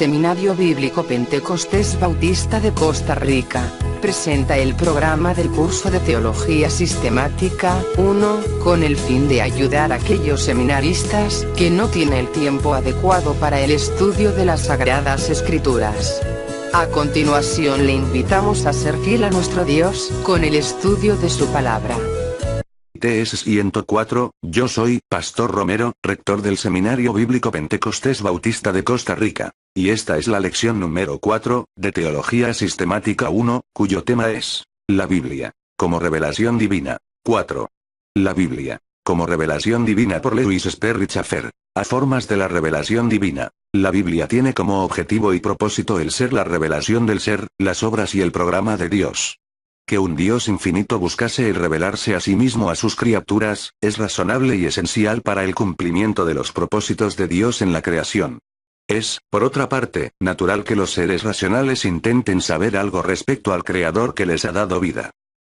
Seminario Bíblico Pentecostés Bautista de Costa Rica presenta el programa del curso de Teología Sistemática 1, con el fin de ayudar a aquellos seminaristas que no tienen el tiempo adecuado para el estudio de las Sagradas Escrituras. A continuación le invitamos a ser fiel a nuestro Dios con el estudio de su palabra. TS 104, yo soy Pastor Romero, rector del Seminario Bíblico Pentecostés Bautista de Costa Rica, y esta es la lección número 4, de Teología Sistemática 1, cuyo tema es, la Biblia, como revelación divina. 4. La Biblia, como revelación divina por Lewis Sperry Chafer. A formas de la revelación divina. La Biblia tiene como objetivo y propósito el ser la revelación del ser, las obras y el programa de Dios. Que un Dios infinito buscase el revelarse a sí mismo a sus criaturas, es razonable y esencial para el cumplimiento de los propósitos de Dios en la creación. Es, por otra parte, natural que los seres racionales intenten saber algo respecto al Creador que les ha dado vida.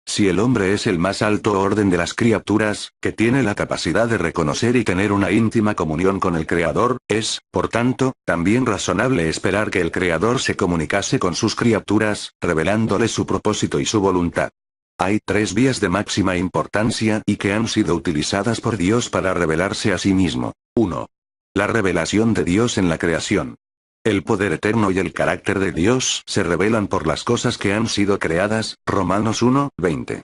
Si el hombre es el más alto orden de las criaturas, que tiene la capacidad de reconocer y tener una íntima comunión con el Creador, es, por tanto, también razonable esperar que el Creador se comunicase con sus criaturas, revelándoles su propósito y su voluntad. Hay tres vías de máxima importancia y que han sido utilizadas por Dios para revelarse a sí mismo. 1. La revelación de Dios en la creación. El poder eterno y el carácter de Dios se revelan por las cosas que han sido creadas, Romanos 1, 20.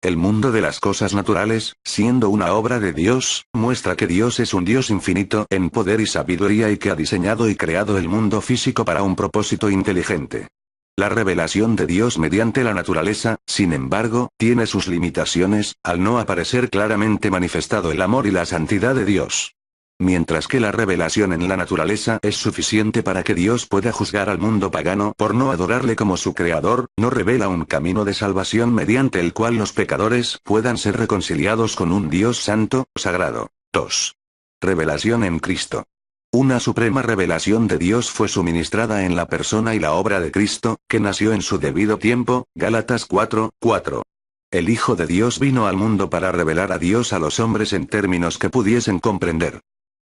El mundo de las cosas naturales, siendo una obra de Dios, muestra que Dios es un Dios infinito en poder y sabiduría y que ha diseñado y creado el mundo físico para un propósito inteligente. La revelación de Dios mediante la naturaleza, sin embargo, tiene sus limitaciones, al no aparecer claramente manifestado el amor y la santidad de Dios. Mientras que la revelación en la naturaleza es suficiente para que Dios pueda juzgar al mundo pagano por no adorarle como su creador, no revela un camino de salvación mediante el cual los pecadores puedan ser reconciliados con un Dios santo, sagrado. 2. Revelación en Cristo. Una suprema revelación de Dios fue suministrada en la persona y la obra de Cristo, que nació en su debido tiempo, Gálatas 4, 4. El Hijo de Dios vino al mundo para revelar a Dios a los hombres en términos que pudiesen comprender.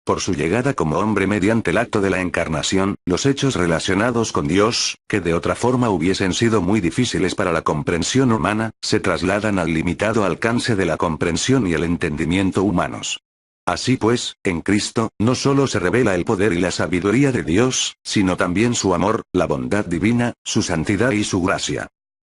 Por su llegada como hombre mediante el acto de la encarnación, los hechos relacionados con Dios, que de otra forma hubiesen sido muy difíciles para la comprensión humana, se trasladan al limitado alcance de la comprensión y el entendimiento humanos. Así pues, en Cristo, no solo se revela el poder y la sabiduría de Dios, sino también su amor, la bondad divina, su santidad y su gracia.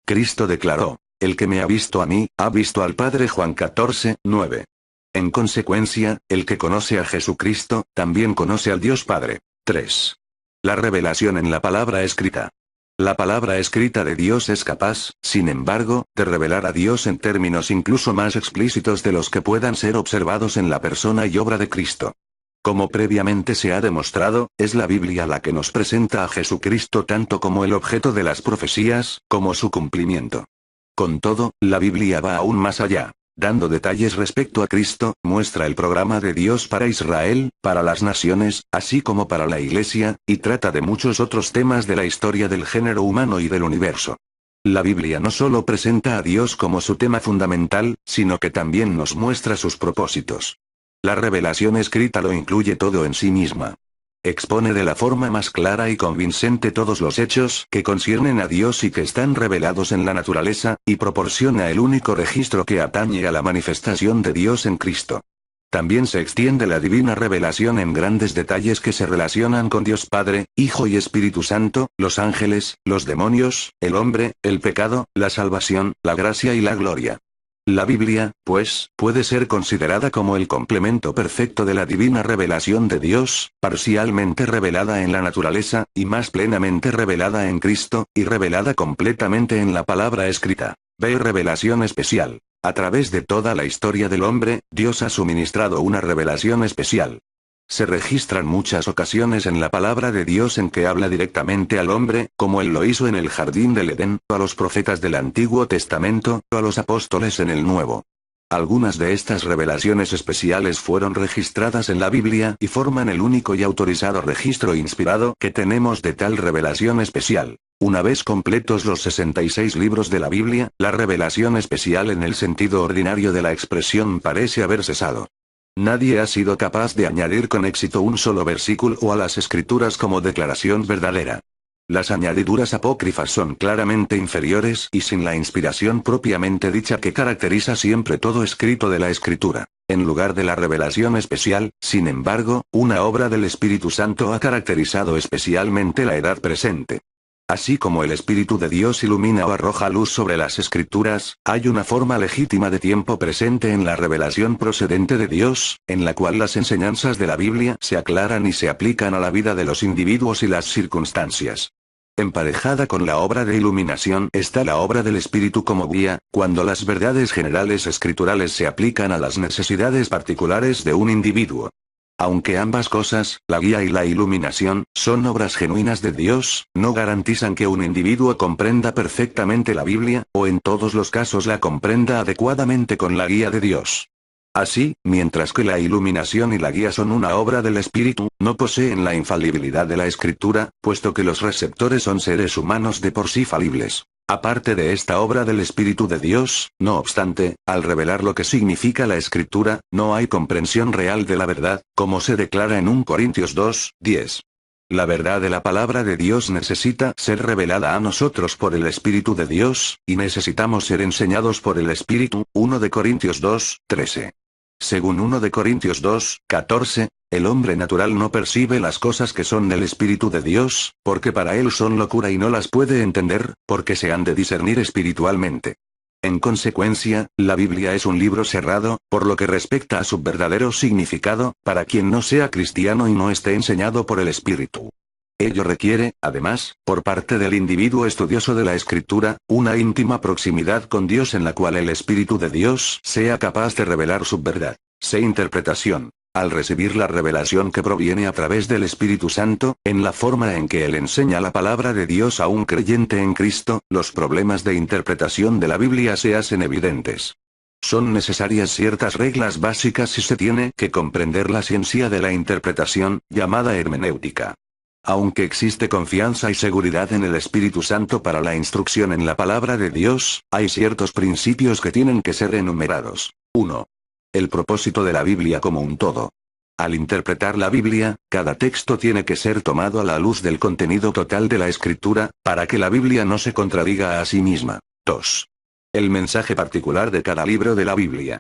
Cristo declaró, el que me ha visto a mí, ha visto al Padre. Juan 14, 9. En consecuencia, el que conoce a Jesucristo, también conoce al Dios Padre. 3. La revelación en la palabra escrita. La palabra escrita de Dios es capaz, sin embargo, de revelar a Dios en términos incluso más explícitos de los que puedan ser observados en la persona y obra de Cristo. Como previamente se ha demostrado, es la Biblia la que nos presenta a Jesucristo tanto como el objeto de las profecías, como su cumplimiento. Con todo, la Biblia va aún más allá. Dando detalles respecto a Cristo, muestra el programa de Dios para Israel, para las naciones, así como para la Iglesia, y trata de muchos otros temas de la historia del género humano y del universo. La Biblia no solo presenta a Dios como su tema fundamental, sino que también nos muestra sus propósitos. La revelación escrita lo incluye todo en sí misma. Expone de la forma más clara y convincente todos los hechos que conciernen a Dios y que están revelados en la naturaleza, y proporciona el único registro que atañe a la manifestación de Dios en Cristo. También se extiende la divina revelación en grandes detalles que se relacionan con Dios Padre, Hijo y Espíritu Santo, los ángeles, los demonios, el hombre, el pecado, la salvación, la gracia y la gloria. La Biblia, pues, puede ser considerada como el complemento perfecto de la divina revelación de Dios, parcialmente revelada en la naturaleza, y más plenamente revelada en Cristo, y revelada completamente en la palabra escrita. Ve revelación especial. A través de toda la historia del hombre, Dios ha suministrado una revelación especial. Se registran muchas ocasiones en la palabra de Dios en que habla directamente al hombre, como él lo hizo en el jardín del Edén, a los profetas del Antiguo Testamento, a los apóstoles en el Nuevo. Algunas de estas revelaciones especiales fueron registradas en la Biblia y forman el único y autorizado registro inspirado que tenemos de tal revelación especial. Una vez completos los 66 libros de la Biblia, la revelación especial en el sentido ordinario de la expresión parece haber cesado. Nadie ha sido capaz de añadir con éxito un solo versículo a las escrituras como declaración verdadera. Las añadiduras apócrifas son claramente inferiores y sin la inspiración propiamente dicha que caracteriza siempre todo escrito de la escritura. En lugar de la revelación especial, sin embargo, una obra del Espíritu Santo ha caracterizado especialmente la edad presente. Así como el Espíritu de Dios ilumina o arroja luz sobre las Escrituras, hay una forma legítima de tiempo presente en la revelación procedente de Dios, en la cual las enseñanzas de la Biblia se aclaran y se aplican a la vida de los individuos y las circunstancias. Emparejada con la obra de iluminación está la obra del Espíritu como guía, cuando las verdades generales escriturales se aplican a las necesidades particulares de un individuo. Aunque ambas cosas, la guía y la iluminación, son obras genuinas de Dios, no garantizan que un individuo comprenda perfectamente la Biblia, o en todos los casos la comprenda adecuadamente con la guía de Dios. Así, mientras que la iluminación y la guía son una obra del Espíritu, no poseen la infalibilidad de la Escritura, puesto que los receptores son seres humanos de por sí falibles. Aparte de esta obra del Espíritu de Dios, no obstante, al revelar lo que significa la Escritura, no hay comprensión real de la verdad, como se declara en 1 Corintios 2, 10. La verdad de la palabra de Dios necesita ser revelada a nosotros por el Espíritu de Dios, y necesitamos ser enseñados por el Espíritu, 1 Corintios 2, 13. Según 1 Corintios 2, 14, el hombre natural no percibe las cosas que son del Espíritu de Dios, porque para él son locura y no las puede entender, porque se han de discernir espiritualmente. En consecuencia, la Biblia es un libro cerrado, por lo que respecta a su verdadero significado, para quien no sea cristiano y no esté enseñado por el Espíritu. Ello requiere, además, por parte del individuo estudioso de la Escritura, una íntima proximidad con Dios en la cual el Espíritu de Dios sea capaz de revelar su verdad. C. Interpretación. Al recibir la revelación que proviene a través del Espíritu Santo, en la forma en que Él enseña la palabra de Dios a un creyente en Cristo, los problemas de interpretación de la Biblia se hacen evidentes. Son necesarias ciertas reglas básicas si se tiene que comprender la ciencia de la interpretación, llamada hermenéutica. Aunque existe confianza y seguridad en el Espíritu Santo para la instrucción en la palabra de Dios, hay ciertos principios que tienen que ser enumerados. 1. El propósito de la Biblia como un todo. Al interpretar la Biblia, cada texto tiene que ser tomado a la luz del contenido total de la Escritura, para que la Biblia no se contradiga a sí misma. 2. El mensaje particular de cada libro de la Biblia.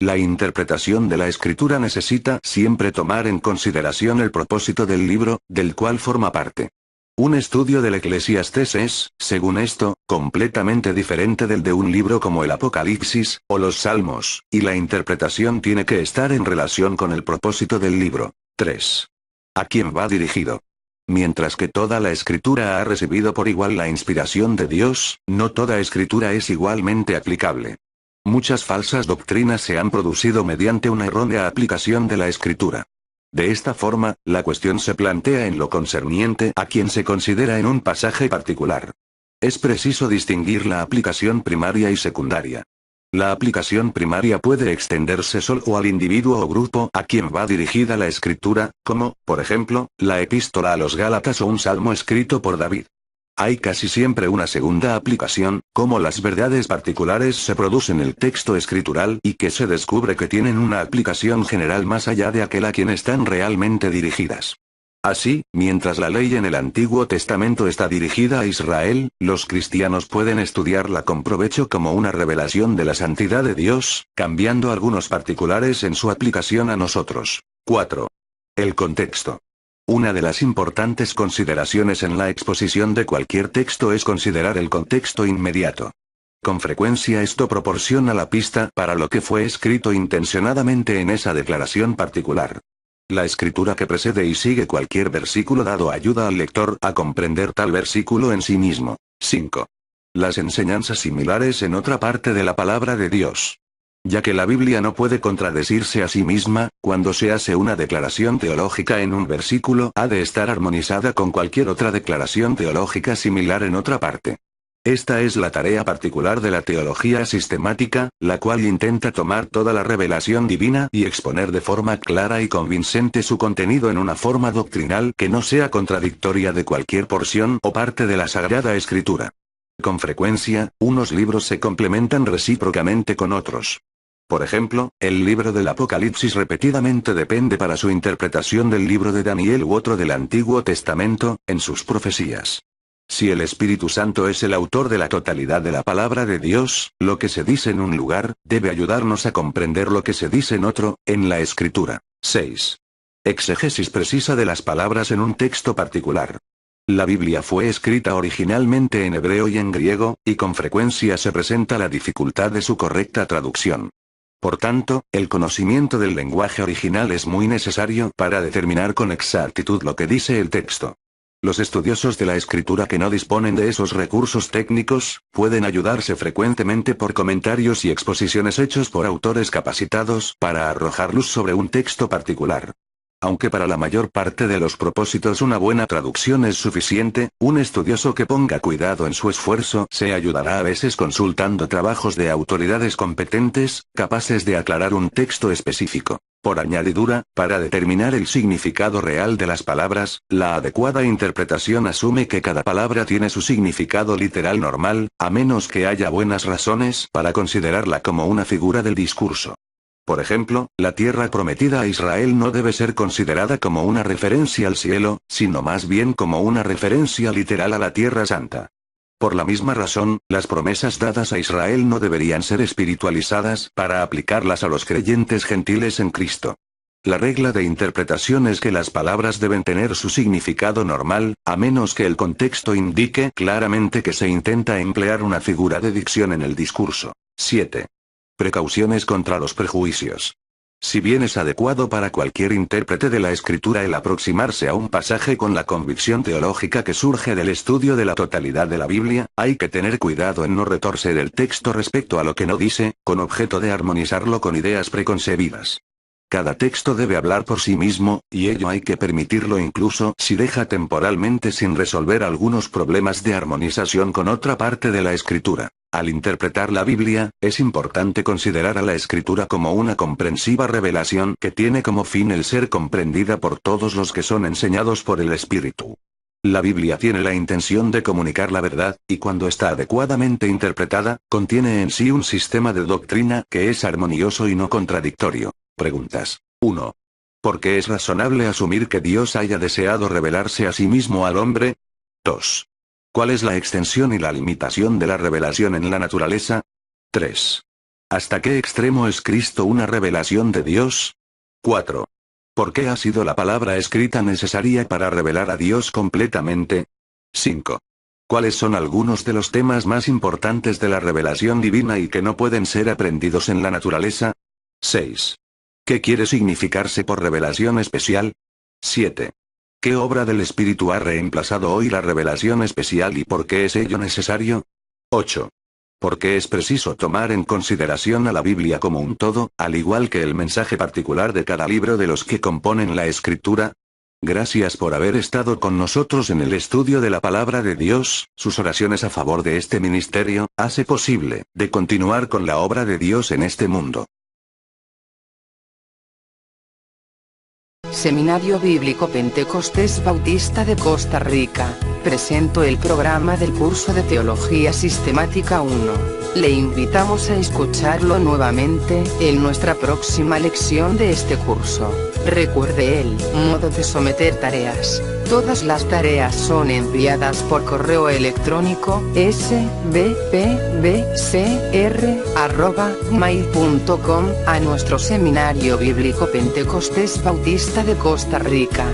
La interpretación de la Escritura necesita siempre tomar en consideración el propósito del libro, del cual forma parte. Un estudio del Eclesiastés es, según esto, completamente diferente del de un libro como el Apocalipsis, o los Salmos, y la interpretación tiene que estar en relación con el propósito del libro. 3. ¿A quién va dirigido? Mientras que toda la Escritura ha recibido por igual la inspiración de Dios, no toda Escritura es igualmente aplicable. Muchas falsas doctrinas se han producido mediante una errónea aplicación de la Escritura. De esta forma, la cuestión se plantea en lo concerniente a quien se considera en un pasaje particular. Es preciso distinguir la aplicación primaria y secundaria. La aplicación primaria puede extenderse solo al individuo o grupo a quien va dirigida la Escritura, como, por ejemplo, la Epístola a los Gálatas o un salmo escrito por David. Hay casi siempre una segunda aplicación, como las verdades particulares se producen en el texto escritural y que se descubre que tienen una aplicación general más allá de aquel a quien están realmente dirigidas. Así, mientras la ley en el Antiguo Testamento está dirigida a Israel, los cristianos pueden estudiarla con provecho como una revelación de la santidad de Dios, cambiando algunos particulares en su aplicación a nosotros. 4. El contexto. Una de las importantes consideraciones en la exposición de cualquier texto es considerar el contexto inmediato. Con frecuencia esto proporciona la pista para lo que fue escrito intencionadamente en esa declaración particular. La escritura que precede y sigue cualquier versículo dado ayuda al lector a comprender tal versículo en sí mismo. 5. Las enseñanzas similares en otra parte de la palabra de Dios. Ya que la Biblia no puede contradecirse a sí misma, cuando se hace una declaración teológica en un versículo ha de estar armonizada con cualquier otra declaración teológica similar en otra parte. Esta es la tarea particular de la teología sistemática, la cual intenta tomar toda la revelación divina y exponer de forma clara y convincente su contenido en una forma doctrinal que no sea contradictoria de cualquier porción o parte de la Sagrada Escritura. Con frecuencia, unos libros se complementan recíprocamente con otros. Por ejemplo, el libro del Apocalipsis repetidamente depende para su interpretación del libro de Daniel u otro del Antiguo Testamento, en sus profecías. Si el Espíritu Santo es el autor de la totalidad de la palabra de Dios, lo que se dice en un lugar, debe ayudarnos a comprender lo que se dice en otro, en la Escritura. 6. Exégesis precisa de las palabras en un texto particular. La Biblia fue escrita originalmente en hebreo y en griego, y con frecuencia se presenta la dificultad de su correcta traducción. Por tanto, el conocimiento del lenguaje original es muy necesario para determinar con exactitud lo que dice el texto. Los estudiosos de la escritura que no disponen de esos recursos técnicos, pueden ayudarse frecuentemente por comentarios y exposiciones hechos por autores capacitados para arrojar luz sobre un texto particular. Aunque para la mayor parte de los propósitos una buena traducción es suficiente, un estudioso que ponga cuidado en su esfuerzo se ayudará a veces consultando trabajos de autoridades competentes, capaces de aclarar un texto específico. Por añadidura, para determinar el significado real de las palabras, la adecuada interpretación asume que cada palabra tiene su significado literal normal, a menos que haya buenas razones para considerarla como una figura del discurso. Por ejemplo, la tierra prometida a Israel no debe ser considerada como una referencia al cielo, sino más bien como una referencia literal a la Tierra Santa. Por la misma razón, las promesas dadas a Israel no deberían ser espiritualizadas para aplicarlas a los creyentes gentiles en Cristo. La regla de interpretación es que las palabras deben tener su significado normal, a menos que el contexto indique claramente que se intenta emplear una figura de dicción en el discurso. 7. Precauciones contra los prejuicios. Si bien es adecuado para cualquier intérprete de la escritura el aproximarse a un pasaje con la convicción teológica que surge del estudio de la totalidad de la Biblia, hay que tener cuidado en no retorcer el texto respecto a lo que no dice, con objeto de armonizarlo con ideas preconcebidas. Cada texto debe hablar por sí mismo, y ello hay que permitirlo incluso si deja temporalmente sin resolver algunos problemas de armonización con otra parte de la escritura. Al interpretar la Biblia, es importante considerar a la Escritura como una comprensiva revelación que tiene como fin el ser comprendida por todos los que son enseñados por el Espíritu. La Biblia tiene la intención de comunicar la verdad, y cuando está adecuadamente interpretada, contiene en sí un sistema de doctrina que es armonioso y no contradictorio. Preguntas. 1. ¿Por qué es razonable asumir que Dios haya deseado revelarse a sí mismo al hombre? 2. ¿Cuál es la extensión y la limitación de la revelación en la naturaleza? 3. ¿Hasta qué extremo es Cristo una revelación de Dios? 4. ¿Por qué ha sido la palabra escrita necesaria para revelar a Dios completamente? 5. ¿Cuáles son algunos de los temas más importantes de la revelación divina y que no pueden ser aprendidos en la naturaleza? 6. ¿Qué quiere significarse por revelación especial? 7. ¿Qué obra del Espíritu ha reemplazado hoy la revelación especial y por qué es ello necesario? 8. ¿Por qué es preciso tomar en consideración a la Biblia como un todo, al igual que el mensaje particular de cada libro de los que componen la Escritura? Gracias por haber estado con nosotros en el estudio de la Palabra de Dios. Sus oraciones a favor de este ministerio hace posible de continuar con la obra de Dios en este mundo. Seminario Bíblico Pentecostés Bautista de Costa Rica, presento el programa del curso de Teología Sistemática 1. Le invitamos a escucharlo nuevamente en nuestra próxima lección de este curso. Recuerde el modo de someter tareas. Todas las tareas son enviadas por correo electrónico sbpbcr@mail.com a nuestro Seminario Bíblico Pentecostés Bautista de Costa Rica.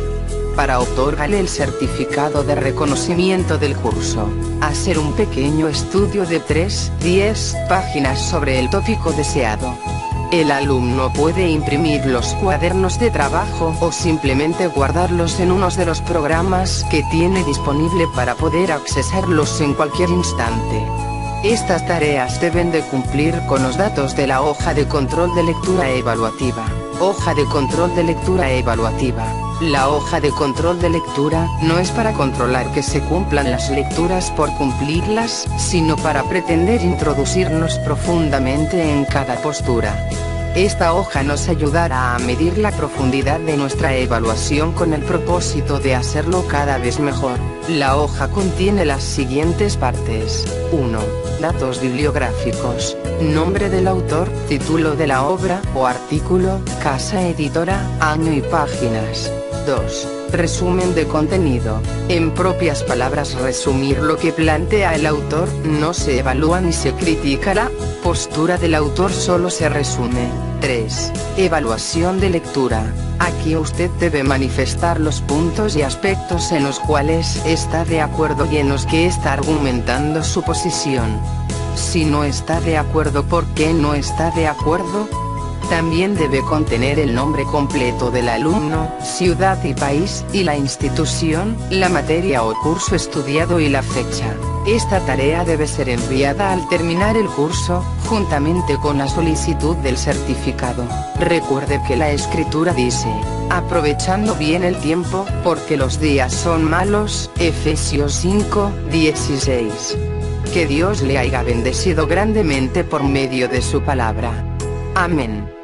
Para otorgarle el certificado de reconocimiento del curso, hacer un pequeño estudio de 3-10 páginas sobre el tópico deseado. El alumno puede imprimir los cuadernos de trabajo o simplemente guardarlos en uno de los programas que tiene disponible para poder accesarlos en cualquier instante. Estas tareas deben de cumplir con los datos de la hoja de control de lectura evaluativa. Hoja de control de lectura evaluativa. La hoja de control de lectura no es para controlar que se cumplan las lecturas por cumplirlas, sino para pretender introducirnos profundamente en cada postura. Esta hoja nos ayudará a medir la profundidad de nuestra evaluación con el propósito de hacerlo cada vez mejor. La hoja contiene las siguientes partes. 1. Datos bibliográficos. Nombre del autor, título de la obra o artículo, casa editora, año y páginas. 2. Resumen de contenido. En propias palabras, resumir lo que plantea el autor. No se evalúa ni se critica la postura del autor, solo se resume. 3. Evaluación de lectura. Aquí usted debe manifestar los puntos y aspectos en los cuales está de acuerdo y en los que está argumentando su posición. Si no está de acuerdo, ¿por qué no está de acuerdo? También debe contener el nombre completo del alumno, ciudad y país, y la institución, la materia o curso estudiado y la fecha. Esta tarea debe ser enviada al terminar el curso, juntamente con la solicitud del certificado. Recuerde que la escritura dice, aprovechando bien el tiempo, porque los días son malos, Efesios 5:16. Que Dios le haya bendecido grandemente por medio de su palabra. Amén.